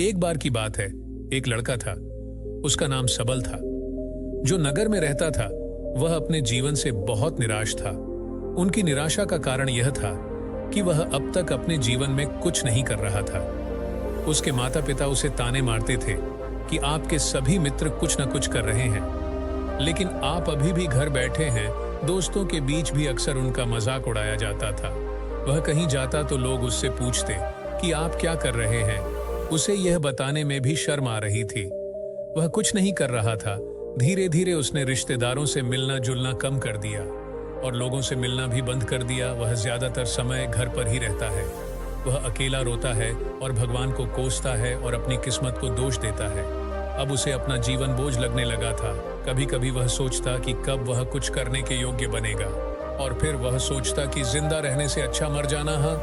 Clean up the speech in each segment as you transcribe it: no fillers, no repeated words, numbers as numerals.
एक बार की बात है, एक लड़का था। उसका नाम सबल था। जो नगर में रहता था वह अपने जीवन से बहुत निराश था। उनकी निराशा का कारण यह था कि वह अब तक अपने जीवन में कुछ नहीं कर रहा था। उसके माता पिता उसे ताने मारते थे कि आपके सभी मित्र कुछ न कुछ कर रहे हैं, लेकिन आप अभी भी घर बैठे हैं। दोस्तों के बीच भी अक्सर उनका मजाक उड़ाया जाता था। वह कहीं जाता तो लोग उससे पूछते कि आप क्या कर रहे हैं। उसे यह बताने में भी शर्म आ रही थी। वह कुछ नहीं कर रहा था। धीरे धीरे उसने रिश्तेदारों से मिलना जुलना कम कर दिया और लोगों से मिलना भी बंद कर दिया। वह ज्यादातर समय घर पर ही रहता है। वह अकेला रोता है और भगवान को कोसता है और अपनी किस्मत को दोष देता है। अब उसे अपना जीवन बोझ लगने लगा था। कभी कभी वह सोचता कि कब वह कुछ करने के योग्य बनेगा, और फिर वह सोचता कि जिंदा रहने से अच्छा मर जाना है।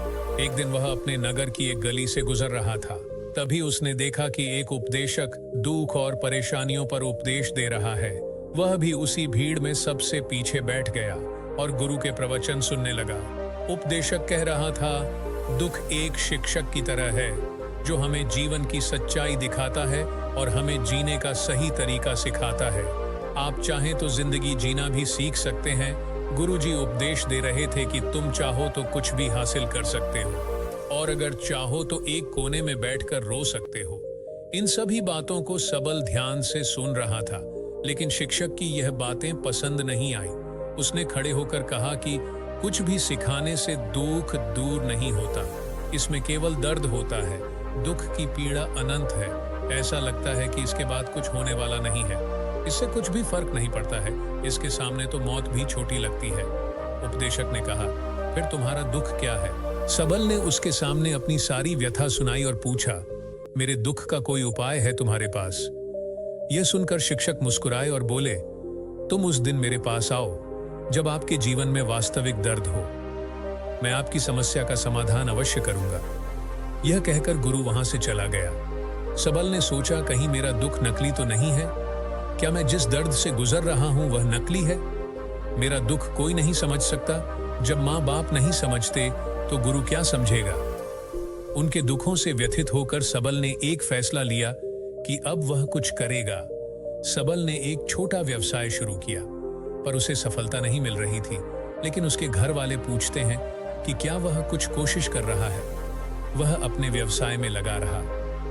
एक दिन वह अपने नगर की एक गली से गुजर रहा था। तभी उसने देखा कि एक उपदेशक दुख और परेशानियों पर उपदेश दे रहा है। वह भी उसी भीड़ में सबसे पीछे बैठ गया और गुरु के प्रवचन सुनने लगा। उपदेशक कह रहा था, दुख एक शिक्षक की तरह है जो हमें जीवन की सच्चाई दिखाता है और हमें जीने का सही तरीका सिखाता है। आप चाहें तो जिंदगी जीना भी सीख सकते हैं। गुरुजी उपदेश दे रहे थे कि तुम चाहो तो कुछ भी हासिल कर सकते हो, और अगर चाहो तो एक कोने में बैठकर रो सकते हो। इन सभी बातों को सबल ध्यान से सुन रहा था, लेकिन शिक्षक की यह बातें पसंद नहीं आई। उसने खड़े होकर कहा कि कुछ भी सिखाने से दुख दूर नहीं होता, इसमें केवल दर्द होता है। दुख की पीड़ा अनंत है। ऐसा लगता है कि इसके बाद कुछ होने वाला नहीं है। इससे कुछ भी फर्क नहीं पड़ता है। इसके सामने तो मौत भी छोटी लगती है। उपदेशक ने कहा, फिर तुम्हारा दुख क्या है? सबल ने उसके सामने अपनी सारी व्यथा सुनाई और पूछा, मेरे दुख का कोई उपाय है तुम्हारे पास? यह सुनकर शिक्षक मुस्कुराए और बोले, तुम उस दिन मेरे पास आओ जब आपके जीवन में वास्तविक दर्द हो। मैं आपकी समस्या का समाधान अवश्य करूंगा। यह कहकर गुरु वहां से चला गया। सबल ने सोचा, कहीं मेरा दुख नकली तो नहीं है? क्या मैं जिस दर्द से गुजर रहा हूं वह नकली है? मेरा दुख कोई नहीं समझ सकता। जब माँ बाप नहीं समझते तो गुरु क्या समझेगा? उनके दुखों से व्यथित होकर सबल ने एक फैसला लिया कि अब वह कुछ करेगा। सबल ने एक छोटा व्यवसाय शुरू किया, पर उसे सफलता नहीं मिल रही थी। लेकिन उसके घर वाले पूछते हैं कि क्या वह कुछ कोशिश कर रहा है। वह अपने व्यवसाय में लगा रहा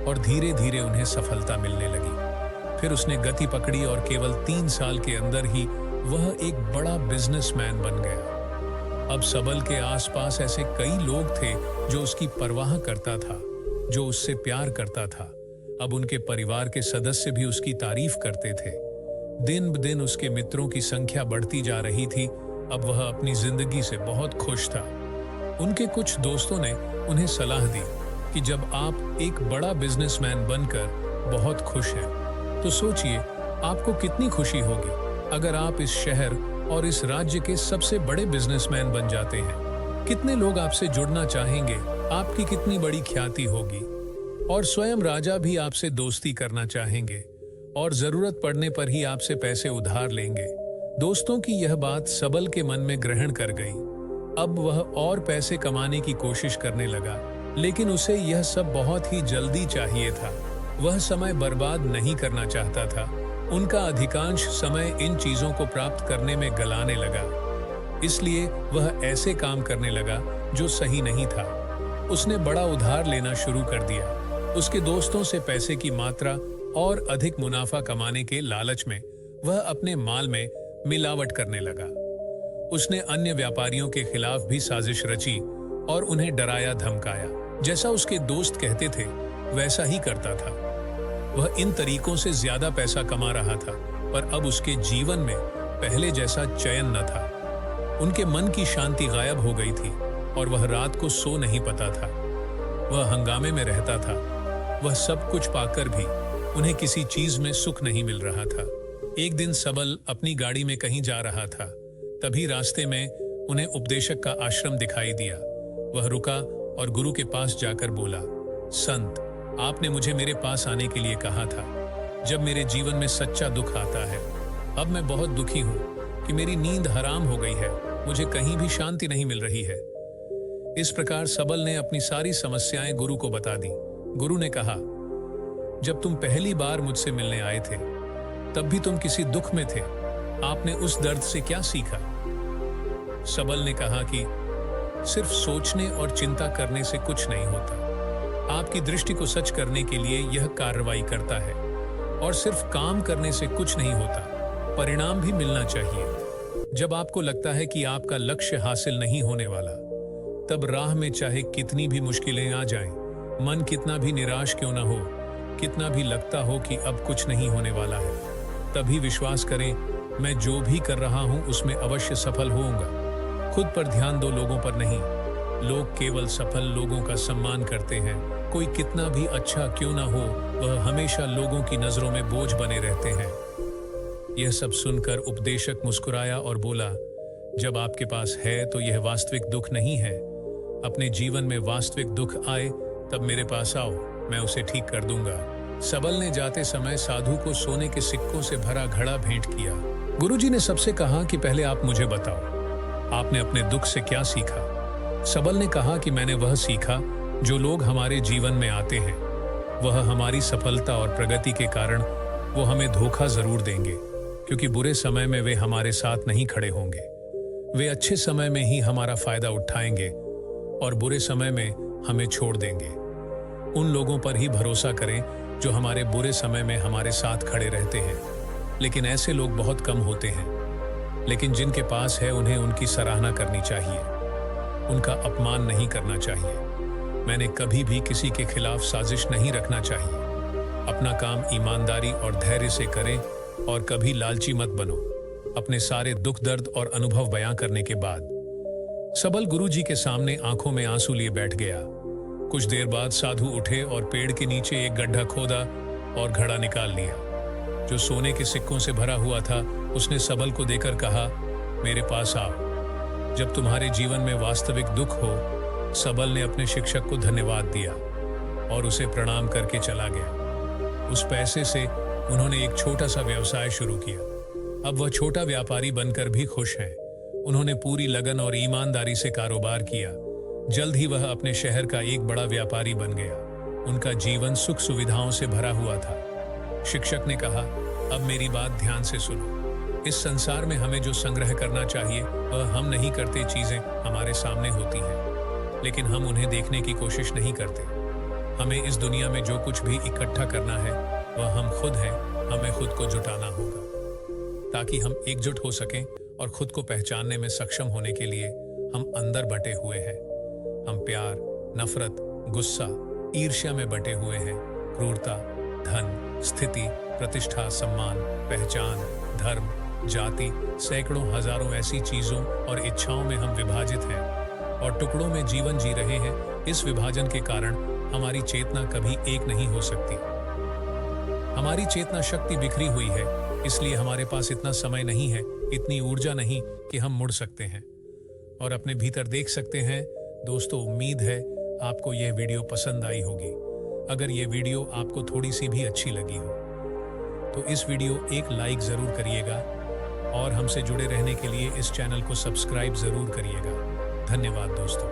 और धीरे धीरे उन्हें सफलता मिलने लगी। फिर उसने गति पकड़ी और केवल 3 साल के अंदर ही वह एक बड़ा बिजनेसमैन बन गया। अब सबल के आसपास ऐसे कई लोग थे जो उसकी परवाह करता था, जो उससे प्यार करता था। अब उनके परिवार के सदस्य भी उसकी तारीफ करते थे। दिन ब दिन उसके मित्रों की संख्या बढ़ती जा रही थी। अब वह अपनी जिंदगी से बहुत खुश था। उनके कुछ दोस्तों ने उन्हें सलाह दी कि जब आप एक बड़ा बिजनेसमैन बनकर बहुत खुश हैं, तो सोचिए आपको कितनी खुशी होगी अगर आप इस शहर और इस राज्य के सबसे बड़े बिजनेसमैन बन जाते हैं। कितने लोग आपसे जुड़ना चाहेंगे, आपकी कितनी बड़ी ख्याति होगी, और स्वयं राजा भी आपसे दोस्ती करना चाहेंगे और जरूरत पड़ने पर ही आपसे पैसे उधार लेंगे। दोस्तों की यह बात सबल के मन में ग्रहण कर गई। अब वह और पैसे कमाने की कोशिश करने लगा, लेकिन उसे यह सब बहुत ही जल्दी चाहिए था। वह समय बर्बाद नहीं करना चाहता था। उनका अधिकांश समय इन चीजों को प्राप्त करने में गलाने लगा। इसलिए वह ऐसे काम करने लगा जो सही नहीं था। उसने बड़ा उधार लेना शुरू कर दिया। उसके दोस्तों से पैसे की मात्रा और अधिक मुनाफा कमाने के लालच में वह अपने माल में मिलावट करने लगा। उसने अन्य व्यापारियों के खिलाफ भी साजिश रची और उन्हें डराया धमकाया। जैसा उसके दोस्त कहते थे वैसा ही करता था। वह इन तरीकों से ज्यादा पैसा कमा रहा था, पर अब उसके जीवन में पहले जैसा चैन न था। उनके मन की शांति गायब हो गई थी और वह रात को सो नहीं पाता था। वह हंगामे में रहता था। वह सब कुछ पाकर भी उन्हें किसी चीज में सुख नहीं मिल रहा था। एक दिन सबल अपनी गाड़ी में कहीं जा रहा था। तभी रास्ते में उन्हें उपदेशक का आश्रम दिखाई दिया। वह रुका और गुरु के पास जाकर बोला, संत, आपने मुझे मेरे पास आने के लिए कहा था जब मेरे जीवन में सच्चा दुख आता है। अब मैं बहुत दुखी हूँ कि मेरी नींद हराम हो गई है। मुझे कहीं भी शांति नहीं मिल रही है। इस प्रकार सबल ने अपनी सारी समस्याएं गुरु को बता दी। गुरु ने कहा, जब तुम पहली बार मुझसे मिलने आए थे, तब भी तुम किसी दुख में थे। आपने उस दर्द से क्या सीखा? सबल ने कहा कि सिर्फ सोचने और चिंता करने से कुछ नहीं होता। आपकी दृष्टि को सच करने के लिए यह कार्रवाई करता है, और सिर्फ काम करने से कुछ नहीं होता, परिणाम भी मिलना चाहिए। जब आपको लगता है कि आपका लक्ष्य हासिल नहीं होने वाला, तब राह में चाहे कितनी भी मुश्किलें आ जाएं, मन कितना भी निराश क्यों ना हो, कितना भी लगता हो कि अब कुछ नहीं होने वाला है, तभी विश्वास करें, मैं जो भी कर रहा हूं उसमें अवश्य सफल होऊंगा। खुद पर ध्यान दो, लोगों पर नहीं। लोग केवल सफल लोगों का सम्मान करते हैं। कोई कितना भी अच्छा क्यों ना हो, वह हमेशा लोगों की नजरों में बोझ बने रहते हैं। यह सब सुनकर उपदेशक मुस्कुराया और बोला, जब आपके पास है तो यह वास्तविक दुख नहीं है। अपने जीवन में वास्तविक दुख आए तब मेरे पास आओ, मैं उसे ठीक कर दूंगा। सबल ने जाते समय साधु को सोने के सिक्कों से भरा घड़ा भेंट किया। गुरुजी ने सबसे कहा कि पहले आप मुझे बताओ, आपने अपने दुख से क्या सीखा? सबल ने कहा कि मैंने वह सीखा जो लोग हमारे जीवन में आते हैं, वह हमारी सफलता और प्रगति के कारण वो हमें धोखा जरूर देंगे, क्योंकि बुरे समय में वे हमारे साथ नहीं खड़े होंगे। वे अच्छे समय में ही हमारा फायदा उठाएंगे और बुरे समय में हमें छोड़ देंगे। उन लोगों पर ही भरोसा करें जो हमारे बुरे समय में हमारे साथ खड़े रहते हैं, लेकिन ऐसे लोग बहुत कम होते हैं। लेकिन जिनके पास है उन्हें उनकी सराहना करनी चाहिए, उनका अपमान नहीं करना चाहिए। मैंने कभी भी किसी के खिलाफ साजिश नहीं रखना चाहिए। अपना काम ईमानदारी और धैर्य से करें और कभी लालची मत बनो। अपने सारे दुख दर्द और अनुभव बयां करने के बाद सबल गुरुजी के सामने आंखों में आंसू लिए बैठ गया। कुछ देर बाद साधु उठे और पेड़ के नीचे एक गड्ढा खोदा और घड़ा निकाल लिया, जो सोने के सिक्कों से भरा हुआ था। उसने सबल को देकर कहा, मेरे पास आओ जब तुम्हारे जीवन में वास्तविक दुख हो। सबल ने अपने शिक्षक को धन्यवाद दिया और उसे प्रणाम करके चला गया। उस पैसे से उन्होंने एक छोटा सा व्यवसाय शुरू किया। अब वह छोटा व्यापारी बनकर भी खुश हैं। उन्होंने पूरी लगन और ईमानदारी से कारोबार किया। जल्द ही वह अपने शहर का एक बड़ा व्यापारी बन गया। उनका जीवन सुख सुविधाओं से भरा हुआ था। शिक्षक ने कहा, अब मेरी बात ध्यान से सुनो। इस संसार में हमें जो संग्रह करना चाहिए वह हम नहीं करते। चीजें हमारे सामने होती हैं, लेकिन हम उन्हें देखने की कोशिश नहीं करते। हमें इस दुनिया में जो कुछ भी इकट्ठा करना है वह हम खुद हैं। हमें खुद को जुटाना होगा ताकि हम एकजुट हो सकें, और खुद को पहचानने में सक्षम होने के लिए हम अंदर बटे हुए हैं। हम प्यार, नफरत, गुस्सा, ईर्ष्या में बटे हुए हैं। क्रूरता, धन, स्थिति, प्रतिष्ठा, सम्मान, पहचान, धर्म, जाति, सैकड़ों हजारों ऐसी चीजों और इच्छाओं में हम विभाजित हैं और टुकड़ों में जीवन जी रहे हैं। इस विभाजन के कारण हमारी चेतना कभी एक नहीं हो सकती। हमारी चेतना शक्ति बिखरी हुई है, इसलिए हमारे पास इतना समय नहीं है, इतनी ऊर्जा नहीं कि हम मुड़ सकते हैं और अपने भीतर देख सकते हैं। दोस्तों, उम्मीद है आपको यह वीडियो पसंद आई होगी। अगर यह वीडियो आपको थोड़ी सी भी अच्छी लगी हो तो इस वीडियो एक लाइक जरूर करिएगा और हमसे जुड़े रहने के लिए इस चैनल को सब्सक्राइब जरूर करिएगा। धन्यवाद दोस्तों।